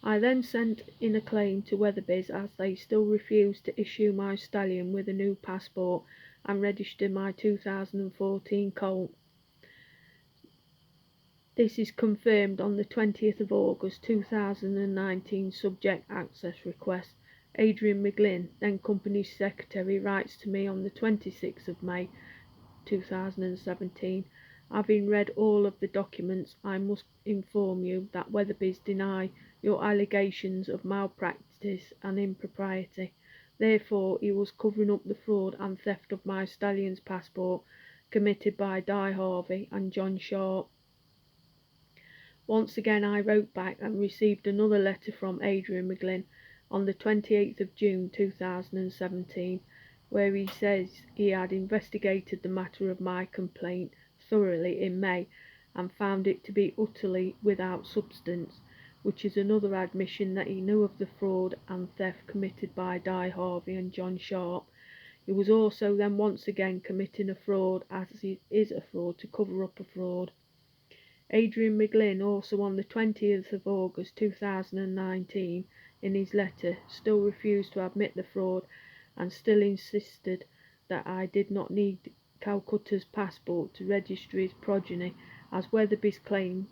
I then sent in a claim to Weatherby's as they still refused to issue my stallion with a new passport and register my 2014 colt. This is confirmed on the 20th of August 2019 subject access request. Adrian McGlynn, then company secretary, writes to me on the 26th of May 2017, having read all of the documents, I must inform you that Weatherby's deny your allegations of malpractice and impropriety. Therefore, he was covering up the fraud and theft of my stallion's passport committed by Harvey and John Sharp. Once again I wrote back and received another letter from Adrian McGlynn on the 28th of June 2017, where he says he had investigated the matter of my complaint thoroughly in May and found it to be utterly without substance, which is another admission that he knew of the fraud and theft committed by Harvey and John Sharp. He was also then once again committing a fraud, as it is a fraud, to cover up a fraud. Adrian McGlynn also on the 20th of August 2019 in his letter still refused to admit the fraud and still insisted that I did not need Calcutta's passport to register his progeny, as Weatherby's claimed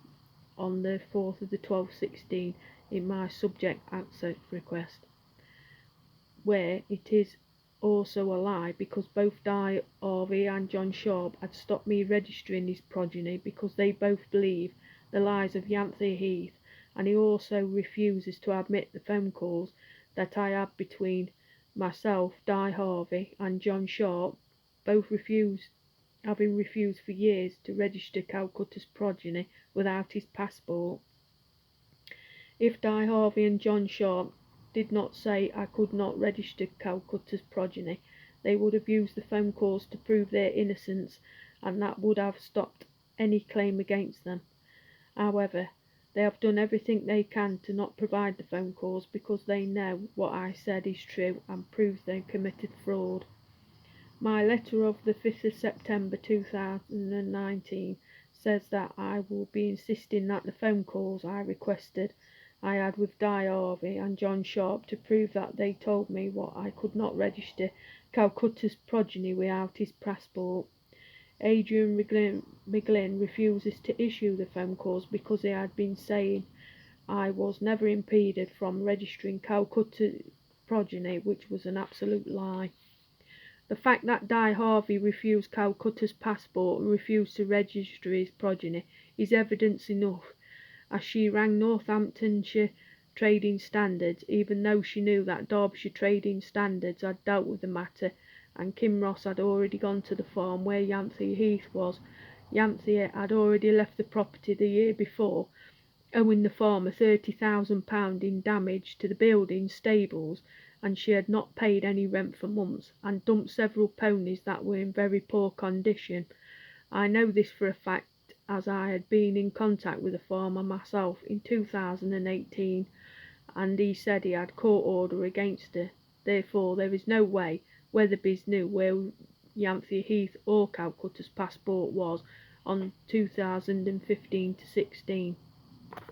on the 4th of the 12th 16 in my subject access request, where it is also a lie, because both Harvey and John Sharp had stopped me registering his progeny because they both believe the lies of Yanthi Heath, and he also refuses to admit the phone calls that I had between myself, Harvey and John Sharp, both having refused for years to register Calcutta's progeny without his passport. If Harvey and John Sharp did not say I could not register Calcutta's progeny, they would have used the phone calls to prove their innocence, and that would have stopped any claim against them. However, they have done everything they can to not provide the phone calls because they know what I said is true and proves they committed fraud. My letter of the 5th of September 2019 says that I will be insisting that the phone calls I requested I had with Harvey and John Sharp to prove that they told me what I could not register Calcutta's progeny without his passport. Adrian McGlynn refuses to issue the phone calls because he had been saying I was never impeded from registering Calcutta's progeny, which was an absolute lie. The fact that Harvey refused Calcutta's passport and refused to register his progeny is evidence enough, as she rang Northamptonshire Trading Standards, even though she knew that Derbyshire Trading Standards had dealt with the matter and Kinross had already gone to the farm where Yanthi Heath was. Yanthi had already left the property the year before, owing the farmer £30,000 in damage to the building stables, and she had not paid any rent for months and dumped several ponies that were in very poor condition. I know this for a fact, as I had been in contact with the farmer myself in 2018, and he said he had court order against her. Therefore, there is no way Weatherby's knew where Yanthi Heath or Calcutta's passport was on 2015 to 16.